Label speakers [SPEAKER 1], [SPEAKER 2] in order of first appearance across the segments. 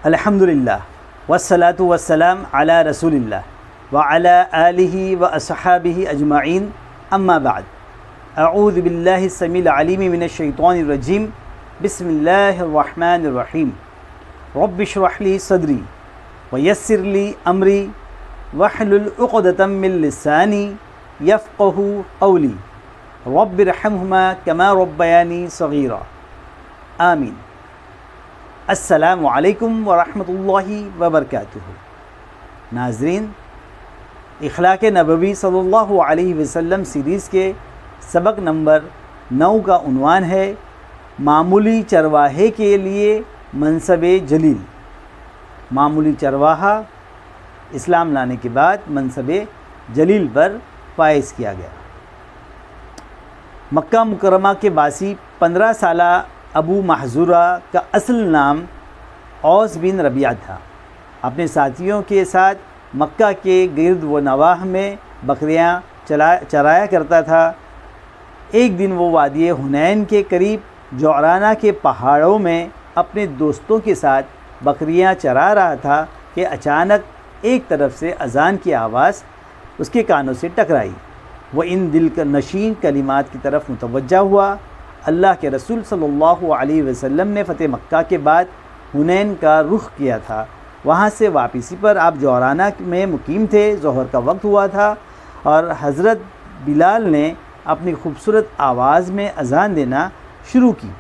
[SPEAKER 1] अल्हम्दुलिल्लाह वस्सलातु वस्सलाम अला रसूलिल्लाह व अला आलिहि व अस्हाबिहि अजमाइन अम्मा बाद। अऊज़ु बिल्लाहि समील अलीम मिनश शैतानिर रजीम। बिस्मिल्लाहिर रहमानिर रहीम। रब्बि इश्रह ली सदरी व यस्सिर ली अमरी वहलुल उक़दतम मिन लिसानी यफ़क़हू क़ौली रब्बिरहमहुमा कमा रब्बयानी सग़ीरा। आमीन। अस्सलामु अलैकुम व रहमतुल्लाहि व बरकातुहू। नाज़रीन, इख़लाक़ नबवी सल्लल्लाहु अलैहि वसल्लम सीरीज़ के सबक नंबर 9 का उन्वान है मामूली चरवाहे के लिए मनसबे जलील। मामूली चरवाहा इस्लाम लाने के बाद मनसबे जलील पर फाइज किया गया। मक्का मुकर्रमा के बासी 15 साला अबू महज़ूरा का असल नाम औस बिन रबिया था। अपने साथियों के साथ मक्का के गिर्द व नवाह में बकरियां चराया करता था। एक दिन वो वादी हुनैन के करीब जौराना के पहाड़ों में अपने दोस्तों के साथ बकरियां चरा रहा था कि अचानक एक तरफ से अज़ान की आवाज़ उसके कानों से टकराई। वह इन दिल का नशीन कलिमात की तरफ मुतवज्जा हुआ। अल्लाह के रसूल सल्लल्लाहु अलैहि वसल्लम ने फ़तेह मक्का के बाद हुनैन का रुख किया था। वहाँ से वापसी पर आप जौराना में मुकीम थे। ज़ोहर का वक्त हुआ था और हज़रत बिलाल ने अपनी खूबसूरत आवाज़ में अज़ान देना शुरू की।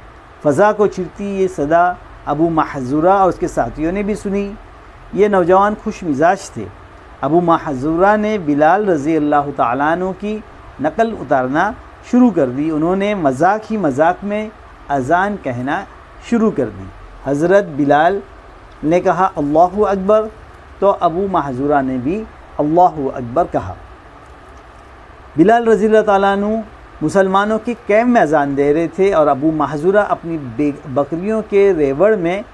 [SPEAKER 1] फ़ज़ा को चिरती ये सदा अबू महज़ूरा और उसके साथियों ने भी सुनी। ये नौजवान खुश मिजाज थे। अबू महज़ूरा ने बिलाल रज़ी अल्लाह तआला अन्हु की नकल उतारना शुरू कर दी। उन्होंने मजाक में अज़ान कहना शुरू कर दी। हज़रत बिलाल ने कहा अल्लाहु अकबर, तो अबू महज़ूरा ने भी अल्लाहु अकबर कहा। बिलाल रज़ी अल्लाह तआला अन्हु मुसलमानों के कैम्प में अज़ान दे रहे थे और अबू महज़ूरा अपनी बकरियों के रेवड़ में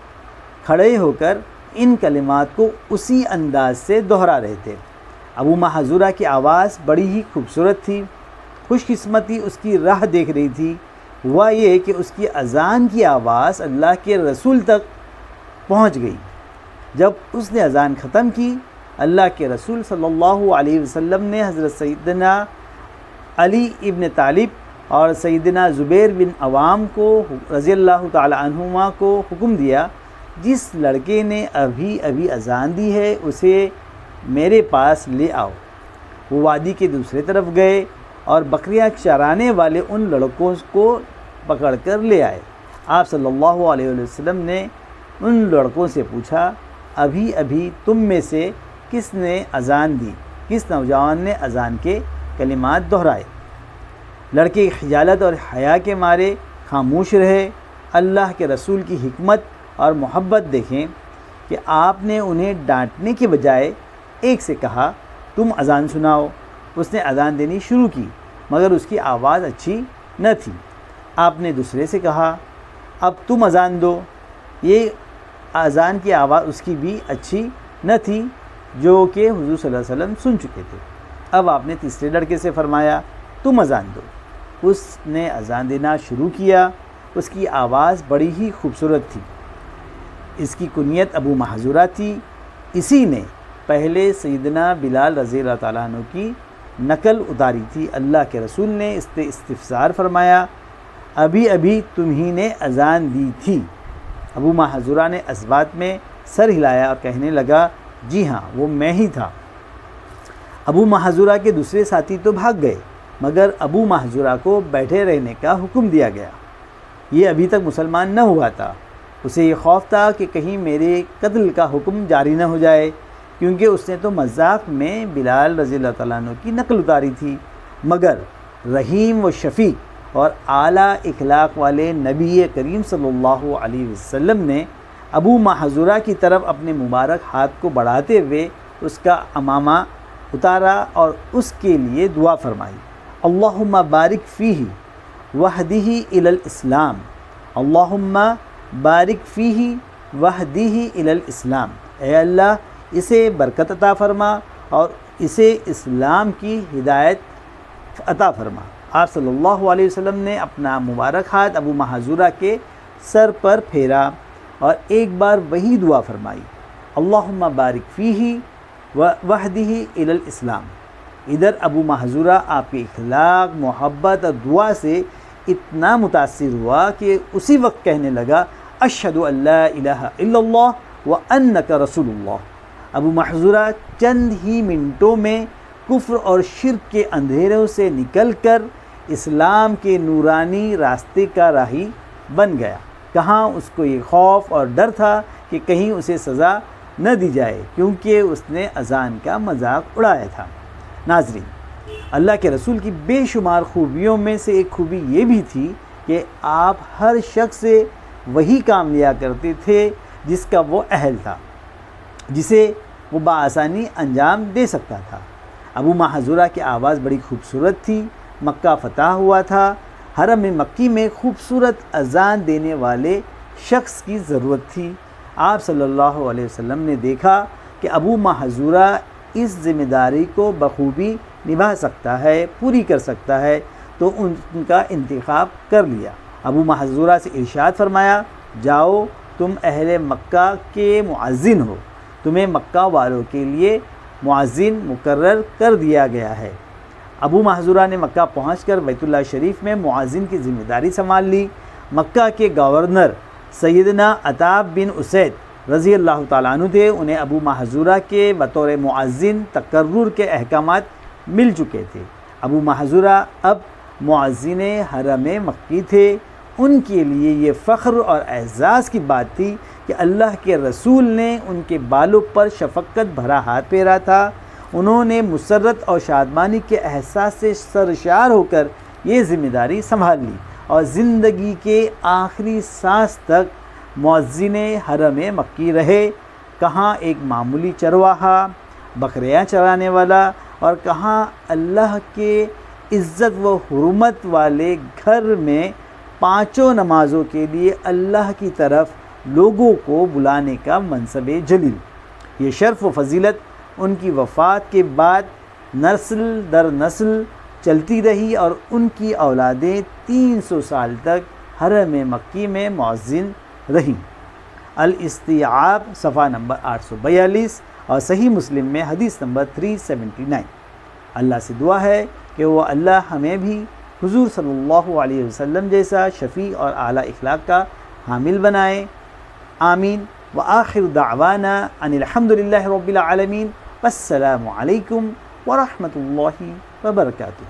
[SPEAKER 1] खड़े होकर इन कलिमात को उसी अंदाज से दोहरा रहे थे। अबू महज़ूरा की आवाज़ बड़ी ही खूबसूरत थी। खुशकिस्मती उसकी राह देख रही थी। वह ये कि उसकी अज़ान की आवाज़ अल्लाह के रसूल तक पहुंच गई। जब उसने अज़ान ख़त्म की, अल्लाह के रसूल सल्लल्लाहु अलैहि वसल्लम ने हज़रत सैयदना अली इब्न तालिब और सैयदना ज़ुबैर बिन अवाम को रज़ी अल्लाह तआला अन्हुमा को हुक्म दिया, जिस लड़के ने अभी अभी अज़ान दी है उसे मेरे पास ले आओ। वो वादी के दूसरे तरफ गए और बकरियां चराने वाले उन लड़कों को पकड़कर ले आए। आप सल्लल्लाहु अलैहि वसल्लम ने उन लड़कों से पूछा, अभी अभी तुम में से किसने अज़ान दी? किस नौजवान ने अज़ान के कलिमात दोहराए? लड़के खिजालत और हया के मारे खामोश रहे। अल्लाह के रसूल की हिकमत और मोहब्बत देखें कि आपने उन्हें डांटने के बजाय एक से कहा, तुम अज़ान सुनाओ। उसने अज़ान देनी शुरू की मगर उसकी आवाज़ अच्छी न थी। आपने दूसरे से कहा, अब तुम अज़ान दो। ये अज़ान की आवाज़ उसकी भी अच्छी न थी जो कि हुज़ूर सल्लल्लाहु अलैहि वसल्लम सुन चुके थे। अब आपने तीसरे लड़के से फरमाया, तुम अज़ान दो। उसने अज़ान देना शुरू किया। उसकी आवाज़ बड़ी ही खूबसूरत थी। इसकी कुनियत अबू महज़ूरा थी। इसी ने पहले सैयदना बिलाल रज़ी अल्लाह तआला अन्हु की नकल उतारी थी। अल्लाह के रसूल ने इससे इस्तिफ़सार फरमाया, अभी अभी तुम्ही ने अज़ान दी थी। अबू महज़ूरा ने असबात में सर हिलाया और कहने लगा, जी हाँ, वो मैं ही था। अबू महज़ूरा के दूसरे साथी तो भाग गए मगर अबू महज़ूरा को बैठे रहने का हुक्म दिया गया। ये अभी तक मुसलमान न हुआ था। उसे ये खौफ था कि कहीं मेरे कत्ल का हुक्म जारी न हो जाए, क्योंकि उसने तो मजाक में बिलाल रज़ी अल्लाह तआला अन्हु की नकल उतारी थी। मगर रहीम व शफ़ीक़ और आला इखलाक़ वाले नबी करीम सल्लल्लाहु अलैहि वसल्लम ने अबू महज़ूरा की तरफ अपने मुबारक हाथ को बढ़ाते हुए उसका अमामा उतारा और उसके लिए दुआ फरमाई, अल्लाहुम्मा बारिक फ़ीही वहदिही इलल इस्लाम, अल्लाहुम्मा बारिक फ़ीही वहदिही इलल इस्लाम। ए अल्लाह, इसे बरकत अता फ़रमा और इसे इस्लाम की हिदायत अता फ़रमा। आप सल्लल्लाहु अलैहि वसल्लम ने अपना मुबारक हाथ अबू महज़ूरा के सर पर फेरा और एक बार वही दुआ फरमाई, अल्लाहुम्मा बारिक फ़ीही व वहदिही इलल इस्लाम। इधर अबू महज़ूरा आपके इखलाक, मोहब्बत और दुआ से इतना मुतासिर हुआ कि उसी वक्त कहने लगा, अशहदु अल्ला इलाहा इल्लल्लाह व अन्नका रसूलुल्लाह। अबू महज़ूरा चंद ही मिनटों में कुफ्र और शिर्क के अंधेरों से निकलकर इस्लाम के नूरानी रास्ते का राही बन गया। कहाँ उसको ये खौफ और डर था कि कहीं उसे सज़ा न दी जाए, क्योंकि उसने अज़ान का मजाक उड़ाया था। नाज़रीन, अल्लाह के रसूल की बेशुमार खूबियों में से एक खूबी ये भी थी कि आप हर शख्स से वही काम लिया करते थे जिसका वो अहल था, जिसे वो बआसानी अंजाम दे सकता था। अबू महज़ूरा की आवाज़ बड़ी खूबसूरत थी। मक्का फ़तह हुआ था। हरम मक्की में खूबसूरत अज़ान देने वाले शख्स की ज़रूरत थी। आप सल्लल्लाहु अलैहि वसल्लम ने देखा कि अबू महज़ूरा इस ज़िम्मेदारी को बखूबी निभा सकता है, पूरी कर सकता है, तो उनका इंतखाब कर लिया। अबू महज़ूरा से इरशाद फरमाया, जाओ, तुम अहले मक्का के मुअज़्ज़िन हो, तुम्हें मक्का वालों के लिए मुअज़्ज़िन मुकर्रर कर दिया गया है। अबू महज़ूरा ने मक्का पहुंचकर बैतुल्लाह शरीफ में मुअज़्ज़िन की ज़िम्मेदारी संभाल ली। मक्का के गवर्नर सैयदना अताब बिन उसैद रज़ी अल्लाह ताला अन्हु थे। उन्हें अबू महज़ूरा के बतौर मुअज़्ज़िन तकर्रुर के अहकामात मिल चुके थे। अबू महज़ूरा अब मुअज़्ज़िन हरम मक्की थे। उनके लिए ये फ़ख्र और एज़ाज़ की बात थी कि अल्लाह के रसूल ने उनके बालों पर शफ़क़त भरा हाथ फेरा था। उन्होंने मुसर्रत और शादमानी के एहसास से सरशार होकर ये ज़िम्मेदारी संभाल ली और ज़िंदगी के आखिरी सांस तक मुअज़्ज़िन हरम मक्की रहे। कहाँ एक मामूली चरवाहा, बकरियाँ चराने वाला, और कहाँ अल्लाह के इज़्ज़त व हुर्मत वाले घर में पाँचों नमाज़ों के लिए अल्लाह की तरफ लोगों को बुलाने का मनसब जलील। ये शर्फ़ व फ़जीलत उनकी वफ़ात के बाद नस्ल दर नस्ल चलती रही और उनकी औलादें 300 साल तक हरम मक्की में मुअज़्ज़िन रहीं। अल इस्तिआब सफ़ा नंबर 842 और सही मुस्लिम में हदीस नंबर 379। अल्लाह से दुआ है कि वो अल्लाह हमें भी हुज़ूर सल्लल्लाहु अलैहि वसल्लम जैसा शफ़ी और आला इखलाक का हामिल बनाए। आमीन। व आखिर दावाना अनिल हम्दुलिल्लाहि रब्बिल आलमीन। अस्सलामु अलैकुम व रहमतुल्लाहि व बरकातुहू।